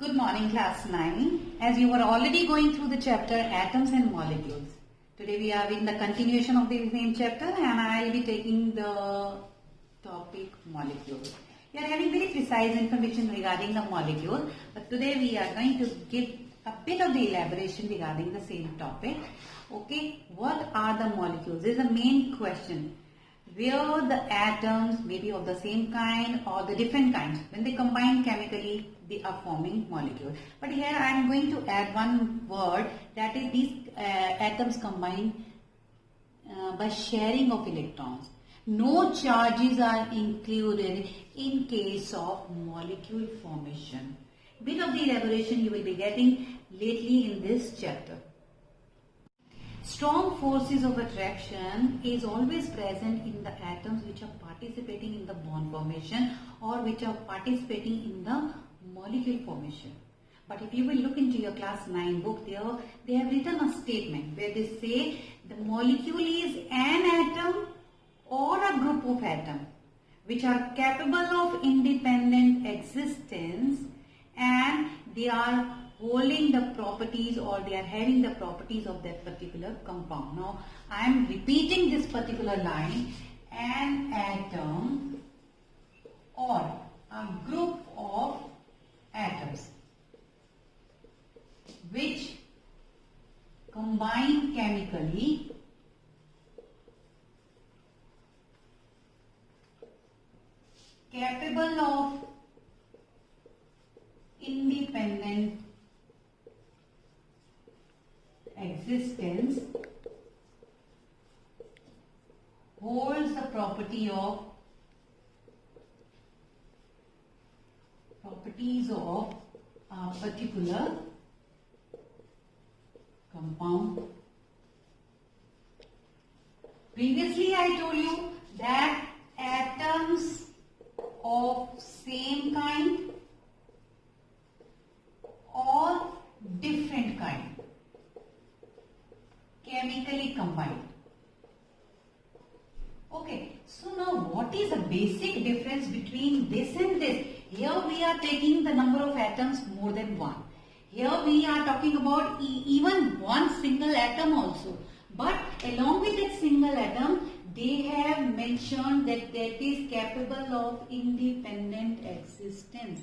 Good morning, class 9. As you were already going through the chapter Atoms and Molecules. Today we are in the continuation of the same chapter and I will be taking the topic molecules. We are having very precise information regarding the molecule, but today we are going to give a bit of the elaboration regarding the same topic. Okay, what are the molecules? This is the main question. Where the atoms may be of the same kind or the different kinds, when they combine chemically, they are forming molecules. But here I am going to add one word, that is these atoms combine by sharing of electrons. No charges are included in case of molecule formation. Bit of the elaboration you will be getting lately in this chapter. Strong forces of attraction is always present in the atoms which are participating in the bond formation or which are participating in the molecule formation. But if you will look into your class 9 book, there they have written a statement where they say the molecule is an atom or a group of atoms which are capable of independent existence and they are holding the properties or they are having the properties of that particular compound. Now I am repeating this particular line, an atom or a group of atoms which combine chemically capable of independent existence holds the properties of a particular compound. Previously I told you that atoms of same kind or different kind chemically combined. Okay, so now what is the basic difference between this and this? Here we are taking the number of atoms more than one. Here we are talking about even one single atom also. But along with that single atom, they have mentioned that that is capable of independent existence.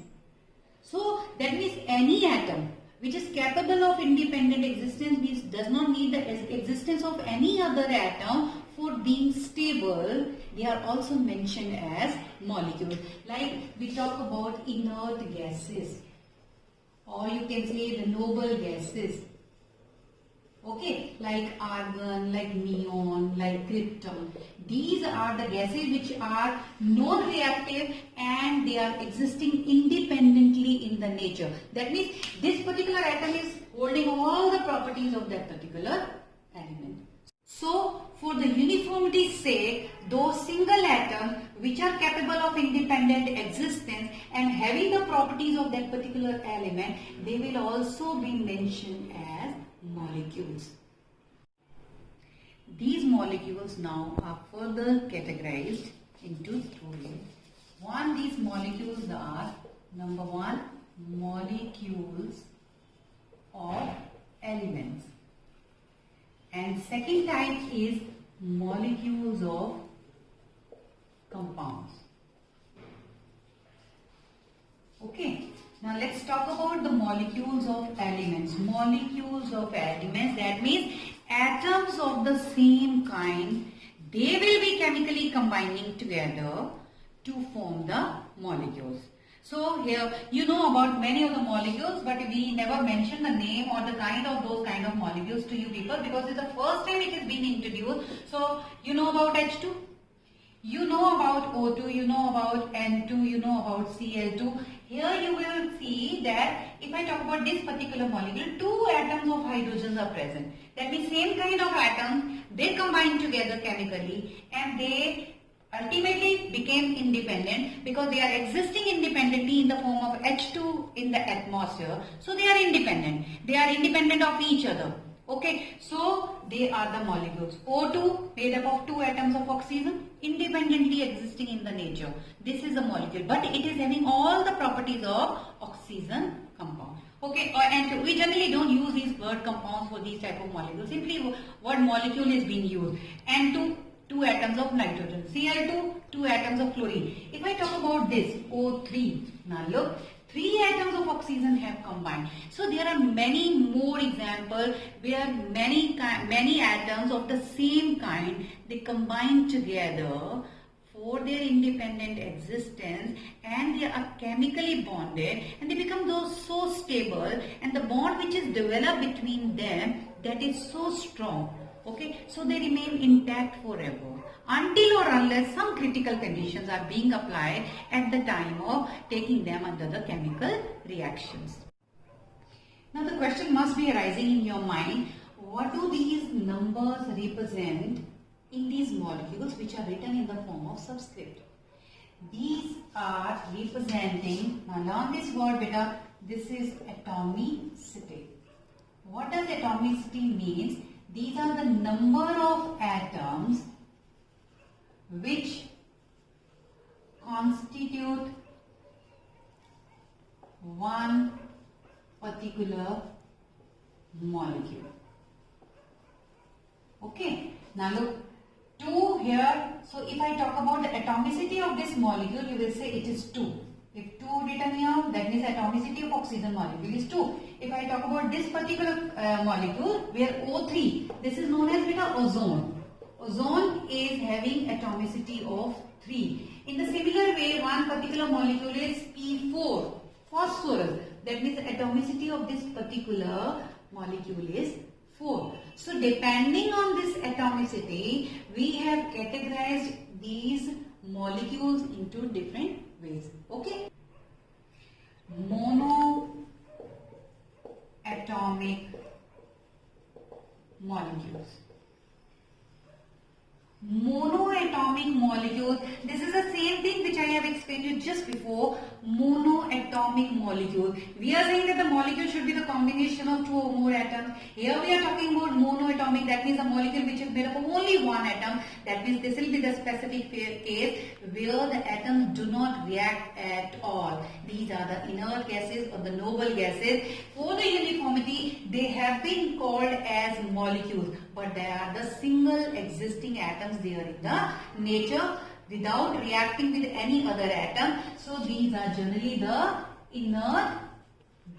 So that means any atom which is capable of independent existence means does not need the existence of any other atom for being stable. They are also mentioned as molecules. Like we talk about inert gases or you can say the noble gases. Okay, like argon, like neon, like krypton. These are the gases which are non-reactive and they are existing independently in the nature. That means this particular atom is holding all the properties of that particular element. So, for the uniformity's sake, those single atoms which are capable of independent existence and having the properties of that particular element, they will also be mentioned as molecules. These molecules now are further categorized into two. One, these molecules are number one, molecules of elements. And second type is molecules of compounds. Okay. Now let's talk about the molecules of elements. Molecules of elements, that means atoms of the same kind, they will be chemically combining together to form the molecules. So here you know about many of the molecules, but we never mention the name or the kind of those kind of molecules to you people because it's the first time it is being introduced. So you know about H2, you know about O2, you know about N2, you know about Cl2. Here you will see that if I talk about this particular molecule, two atoms of hydrogens are present. That means same kind of atoms, they combine together chemically and they ultimately became independent because they are existing independently in the form of H2 in the atmosphere. So they are independent. They are independent of each other. Okay, so they are the molecules. O2 made up of two atoms of oxygen independently existing in the nature. This is a molecule, but it is having all the properties of oxygen. oxygen compound. Okay, and we generally don't use these word compounds for these type of molecules. Simply what molecule is being used. N2, 2 atoms of nitrogen. Cl2, 2 atoms of chlorine. If I talk about this, O3, now look, 3 atoms of oxygen have combined. So there are many more examples where many atoms of the same kind, they combine together for their independent existence, and they are chemically bonded, and they become those so stable, and the bond which is developed between them, that is so strong. Okay, so they remain intact forever until or unless some critical conditions are being applied at the time of taking them under the chemical reactions. Now the question must be arising in your mind, what do these numbers represent in these molecules which are written in the form of subscript? These are representing, now learn this word beta, this is atomicity. What does atomicity means? These are the number of atoms which constitute one particular molecule. Okay, now look, 2 here. So if I talk about the atomicity of this molecule, you will say it is 2. If 2 written here, that means atomicity of oxygen molecule is 2. If I talk about this particular molecule, where O3, this is known as beta ozone. Ozone is having atomicity of 3. In the similar way, one particular molecule is P4, phosphorus. That means the atomicity of this particular molecule is 4. So depending on this atomicity, we have categorized these molecules into different ways. Okay? Monoatomic molecules. Monoatomic molecules, this is the same thing which I have explained you just before. Monoatomic molecule, we are saying that the molecule should be the combination of 2 or more atoms. Here we are talking about monoatomic, that means a molecule which is made up of only one atom. That means this will be the specific case where the atoms do not react at all. These are the inert gases or the noble gases. For the uniformity, they have been called as molecules, but they are the single existing atoms there in the nature without reacting with any other atom. So these are generally the inert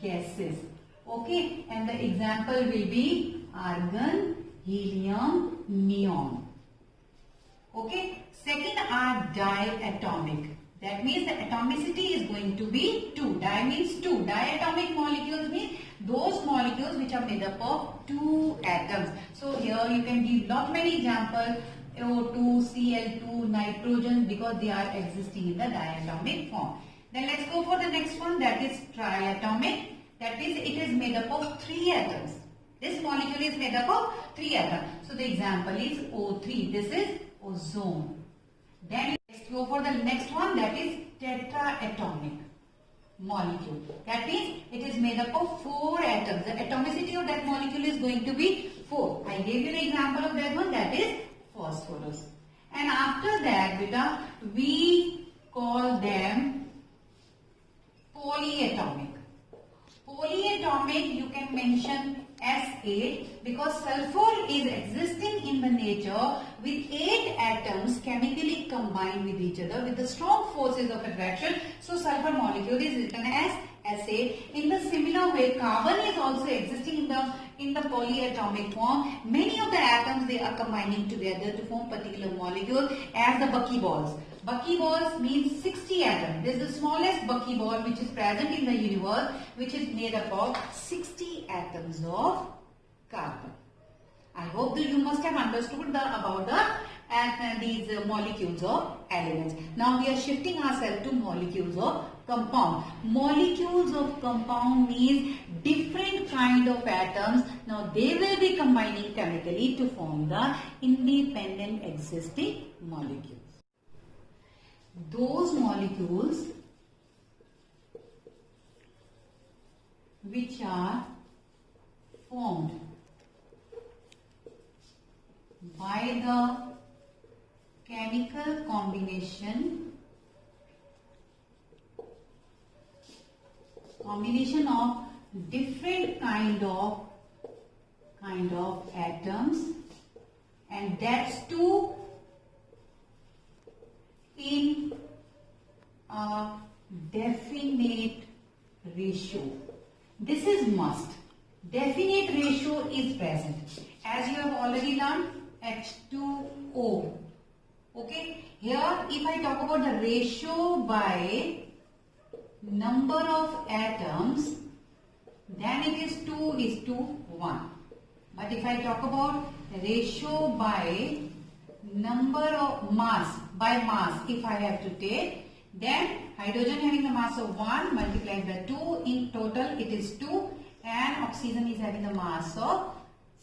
gases. Okay, and the example will be argon, helium, neon. Okay, second are diatomic. That means the atomicity is going to be 2. Di means 2. Diatomic molecules means those molecules which are made up of 2 atoms. So here you can give lot many examples, O2, Cl2, nitrogen, because they are existing in the diatomic form. Then let's go for the next one, that is triatomic. That means it is made up of 3 atoms. This molecule is made up of 3 atoms. So the example is O3. This is ozone. Then let's go for the next one, that is tetraatomic molecule. That means it is made up of 4 atoms. The atomicity of that molecule is going to be 4. I gave you the example of that one, that is phosphorus. And after that, beta, we call them polyatomic. Polyatomic, you can mention S8 because sulfur is existing in the nature with 8 atoms chemically combined with each other with the strong forces of attraction. So sulfur molecule is written as S8. In the similar way, carbon is also existing in the polyatomic form. Many of the atoms, they are combining together to form particular molecules as the buckyballs. Buckyballs means 60 atoms. This is the smallest buckyball which is present in the universe, which is made up of 60 atoms of carbon. I hope that you must have understood about these molecules of elements. Now we are shifting ourselves to molecules of compound. Molecules of compound means different kind of atoms. Now they will be combining chemically to form the independent existing molecules. Those molecules which are formed by the chemical combination combination of different kind of atoms, and that's too in a definite ratio. This is must. Definite ratio is present. As you have already learned, H2O. Okay. Here, if I talk about the ratio by number of atoms, then it is 2:1. But if I talk about ratio by number of mass, by mass, if I have to take, then hydrogen having the mass of 1 multiplied by 2, in total it is 2, and oxygen is having the mass of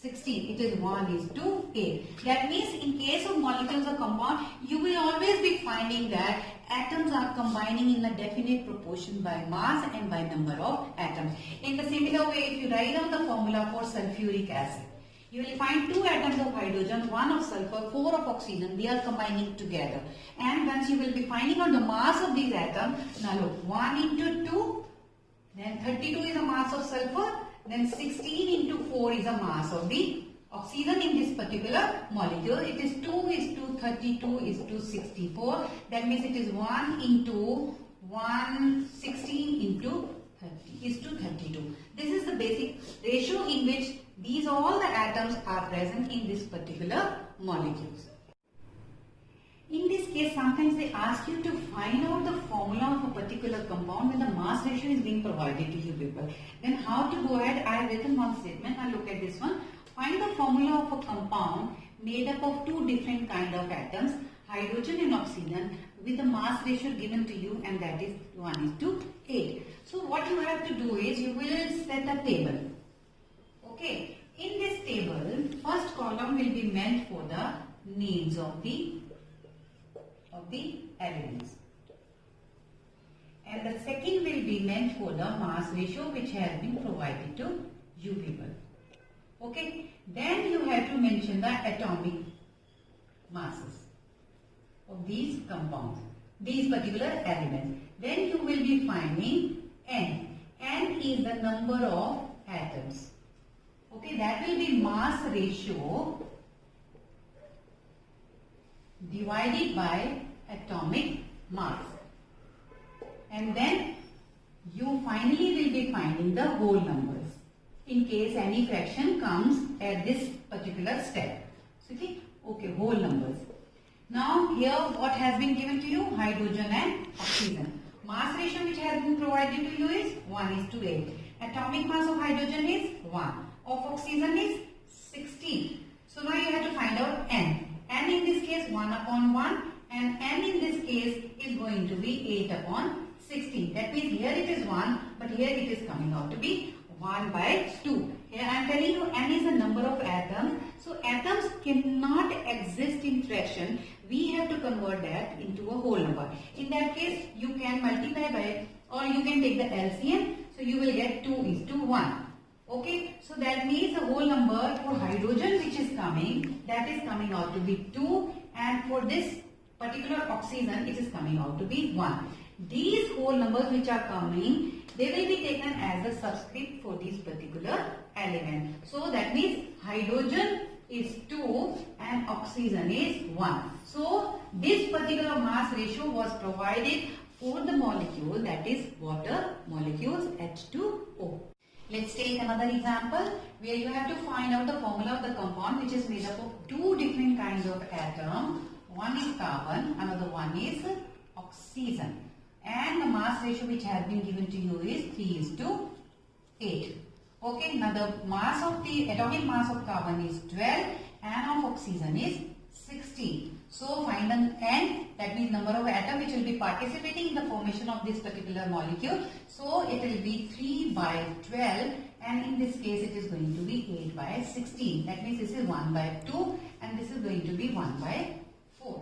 16. It is 1:8. That means in case of molecules or compound, you will always be finding that atoms are combining in a definite proportion by mass and by number of atoms. In the similar way, if you write down the formula for sulfuric acid, you will find 2 atoms of hydrogen, 1 of sulfur, 4 of oxygen. They are combining together. And once you will be finding out the mass of these atoms, now look, 1 into 2, then 32 is the mass of sulfur, then 16 into 4 is the mass of the oxygen in this particular molecule. It is 2:32:64. That means it is 1 into 1, 16 into 30 is to 32. This is the basic ratio in which these all the atoms are present in this particular molecules. In this case, sometimes they ask you to find out the formula of a particular compound when the mass ratio is being provided to you people. Then how to go ahead? I have written one statement. Now look at this one. Find the formula of a compound made up of 2 different kind of atoms, hydrogen and oxygen, with the mass ratio given to you, and that is 1:8. So what you have to do is you will set a table. Okay. In this table, first column will be meant for the names of the elements, and the second will be meant for the mass ratio which has been provided to you people. Okay. Then you have to mention the atomic masses of these compounds, these particular elements. Then you will be finding N. N is the number of atoms. Okay, that will be mass ratio divided by atomic mass. And then you finally will be finding the whole numbers in case any fraction comes at this particular step. So, okay, whole numbers. Now here what has been given to you? Hydrogen and oxygen. Mass ratio which has been provided to you is 1:8. Atomic mass of hydrogen is 1. Of oxygen is 16. So now you have to find out N. N in this case 1/1, and N in this case is going to be 8/16. That means here it is 1, but here it is coming out to be 1/2. Here I am telling you N is the number of atoms. So atoms cannot exist in fraction. We have to convert that into a whole number. In that case, you can multiply by it, or you can take the LCM. So you will get 2:1. Okay, so that means the whole number for hydrogen which is coming, that is coming out to be 2, and for this particular oxygen it is coming out to be 1. These whole numbers which are coming, they will be taken as a subscript for this particular element. So that means hydrogen is 2 and oxygen is 1. So this particular mass ratio was provided for the molecule, that is water molecules H2O. Let's take another example where you have to find out the formula of the compound which is made up of 2 different kinds of atoms. One is carbon, another one is oxygen. And the mass ratio which has been given to you is 3:8. Okay, now the mass of the atomic mass of carbon is 12 and of oxygen is 16. So find an N, that means number of atoms which will be participating in the formation of this particular molecule. So it will be 3/12, and in this case it is going to be 8/16. That means this is 1/2 and this is going to be 1/4.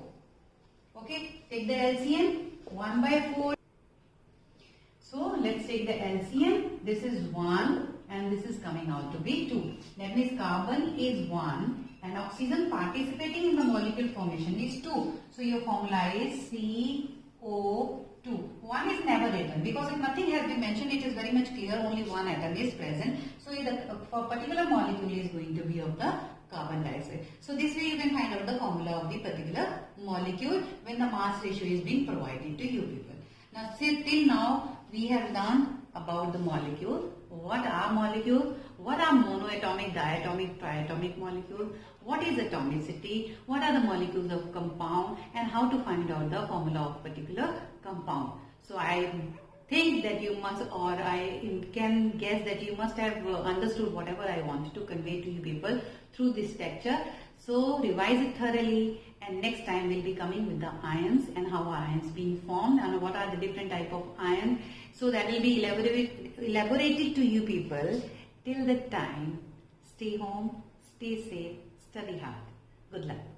Okay, take the LCM, 1/4. So let's take the LCM. This is 1 and this is coming out to be 2. That means carbon is 1 and oxygen participating in the molecule formation is 2. So your formula is CO2. 1 is never written because if nothing has been mentioned, it is very much clear here only one atom is present. So for particular molecule is going to be of the carbon dioxide. So this way you can find out the formula of the particular molecule when the mass ratio is being provided to you people. Now till now we have learned about the molecule. What are molecules? What are monoatomic, diatomic, triatomic molecules? What is atomicity? What are the molecules of compound? And how to find out the formula of particular compound. So I think that you must, or I can guess that you must have understood whatever I wanted to convey to you people through this lecture. So revise it thoroughly, and next time we'll be coming with the ions and how are ions being formed and what are the different type of ions. So that will be elaborated to you people. Till that time, stay home, stay safe, study hard. Good luck.